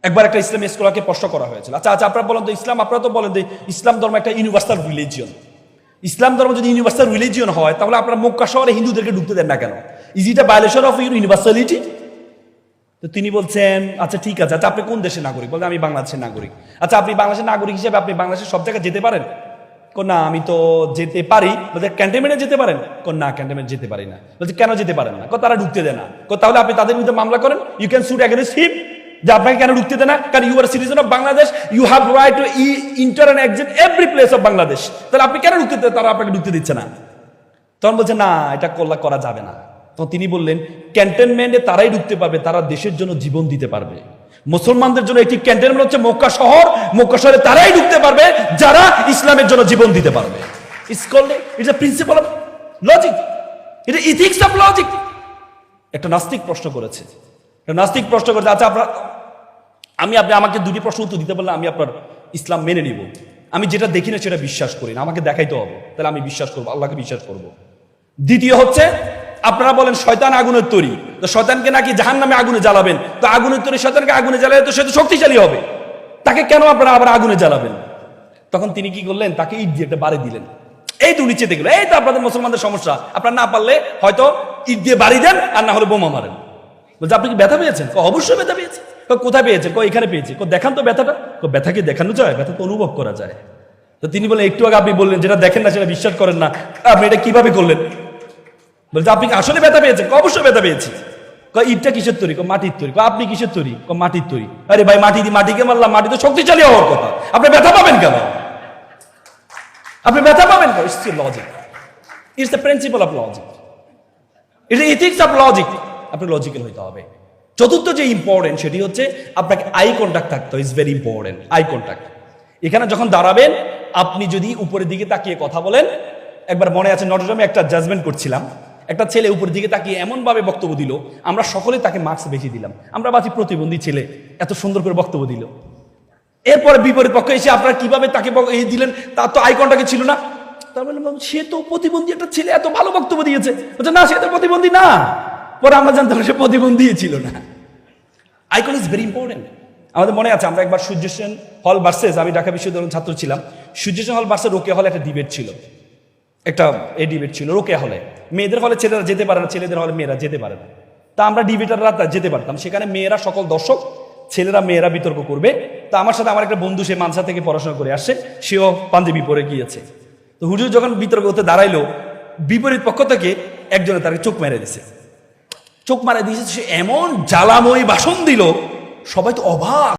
একবার একটা ইসলামী স্কলারকে প্রশ্ন করা হয়েছিল, আচ্ছা আচ্ছা আপনারা বলেন তো ইসলাম, আপনারা তো বলেন যে ইসলাম ধর্ম একটা ইউনিভার্সাল রিলিজিয়ন। ইসলাম ধর্ম যদি ইউনিভার্সাল রিলিজিয়ন হয় তাহলে আপনারা মক্কা শহরে হিন্দুদেরকে ঢুকতে দেন না কেন? Is it a violation of universality? তো তিনি বলছেন আচ্ছা ঠিক আছে, আচ্ছা আপনি কোন দেশের নাগরিক? বলতে আমি বাংলাদেশের নাগরিক। আচ্ছা আপনি বাংলাদেশের নাগরিক হিসেবে আপনি বাংলাদেশের সব জায়গায় যেতে পারেন? না আমি তো যেতে পারি। বলছে ক্যান্টনমেন্টে যেতে পারেন? না ক্যান্টনমেন্ট যেতে পারি না। বলছে কেন যেতে পারেন না? তারা ঢুকতে দেয় না। তাহলে আপনি তাদের বিরুদ্ধে মামলা করেন, you can sue against him, যে আপনাকে কেন ঢুকতে দেয় না? কারণ you are citizen of Bangladesh, you have right to enter and exit every place of Bangladesh. তাহলে আপনি কেন ঢুকতে দেন? তারা আপনাকে ঢুকতে দিচ্ছে না। তখন বলছে না এটা করা যাবে না। তখন তিনি বললেন ক্যান্টনমেন্টে তারাই ঢুকতে পারবে তারা দেশের জন্য জীবন দিতে পারবে। মুসলমানদের জন্য একটি ক্যান্টনমেন্ট হচ্ছে মক্কা শহর, মক্কা শহরে তারাই ঢুকতে পারবে যারা ইসলামের জন্য জীবন দিতে পারবে। It's called, it's a principle of logic, এটা ইথিক্স অফ লজিক। একটা নাস্তিক প্রশ্ন করেছে, আচ্ছা আপনার আপনি আমাকে দুটি প্রশ্ন উত্তর দিতে পারলে আমি আপনার ইসলাম মেনে নিব। আমি যেটা দেখি না সেটা বিশ্বাস করি না, আমাকে দেখাইতে হবে, তাহলে আমি বিশ্বাস করবো, আল্লাহকে বিশ্বাস করব। দ্বিতীয় হচ্ছে আপনারা বলেন শয়তান আগুনের তৈরি, তো শয়তানকে নাকি জাহান্নামে আগুনে জ্বালাবেন, তো আগুনের তৈরি শয়তানকে আগুনে জ্বালালে তো সে তো শক্তিশালী হবে, তাকে কেন আপনারা আবার আগুনে জ্বালাবেন? তখন তিনি কি করলেন, তাকে ইট দিয়ে একটা বাড়ি দিলেন। এই তো নিচে দেখলো, এই তো আপনাদের মুসলমানদের সমস্যা, আপনার না পারলে হয়তো ইট দিয়ে বাড়ি দেন আর না হলে বোমা মারেন। বলছে আপনি কি ব্যথা পেয়েছেন? অবশ্যই ব্যথা পেয়েছে। কোথায় পেয়েছেন? এখানে পেয়েছি। দেখান তো ব্যথাটা। ব্যথা কি দেখানো যায়? ব্যথা তো অনুভব করা যায়। তো তিনি বলেন একটু আগে আপনি বললেন যেটা দেখেন না সেটা বিশ্বাস করেন না, আপনি এটা কিভাবে করলেন? বলছে আপনি আসলে ব্যথা পেয়েছেন? অবশ্যই ব্যথা পেয়েছি। ইটটা কিসের তৈরি? মাটির তৈরি। আপনি কিসের তৈরি? মাটির তৈরি। আরে ভাই মাটিকে মারলাম, মাটি তো শক্তিশালী হওয়ার কথা, আপনি ব্যথা পাবেন কেন? আপনি ব্যথা পাবেন কেন? It's logic, it's the principal of logic, it's ethics of logic. আপনি লজিক্যাল হইতে হবে। চতুর্থ যে ইম্পর্টেন্ট সেটি হচ্ছে আপনাকে আই কন্ট্যাক্ট থাকতে হয়। Is very important eye contact. এখানে যখন দাঁড়াবেন আপনি যদি উপরের দিকে তাকিয়ে কথা বলেন, একবার মনে আছে নটরডেমে একটা জাজমেন্ট করছিলাম, একটা ছেলে উপরের দিকে তাকিয়ে এমন ভাবে বক্তব্য দিল, আমরা সকলে তাকে মার্কস বেশি দিলাম। আমরা বাকি প্রতিবন্ধী ছেলে এত সুন্দর করে বক্তব্য দিল। এরপরে বিপরীত পক্ষে এসে আপনারা কিভাবে তাকে দিলেন, তার তো আই কন্ট্যাক্ট ছিল না। তার মানে সে তো প্রতিবন্ধী একটা ছেলে, এত ভালো বক্তব্য দিয়েছে। না সে তো প্রতিবন্ধী না। পরে আমরা জানতাম সে প্রতিবন্ধী ছিল না। Eye contact is very important. আমাদের মনে আছে আমরা একবার সূর্য সেন হল ভার্সেস, আমি ঢাকা বিশ্ববিদ্যালয়ের ছাত্র ছিলাম, সূর্য সেন হল ভার্সেস রোকেয়া হলে একটা ডিবেট ছিল, ডিবেট ছিল রোকেয়া হলে। মেয়েদের হলে ছেলেরা যেতে পারে না, ছেলেদের হলে মেয়েরা যেতে পারে না। তা আমরা ডিবেটাররা যেতে পারতাম সেখানে, মেয়েরা সকল দর্শক, ছেলেরা মেয়েরা বিতর্ক করবে। তা আমার সাথে আমার একটা বন্ধু, সে মানসা থেকে পড়াশোনা করে আসছে, সেও পাঞ্জাবি পরে গিয়েছে। তো হুজুর যখন বিতর্ক করতে দাঁড়াইলো, বিপরীত পক্ষ থেকে একজনে তাকে চোখ মেরে দিছে। সে এমন জ্বালাময়ী ভাষণ দিল, সবাই তো অবাক।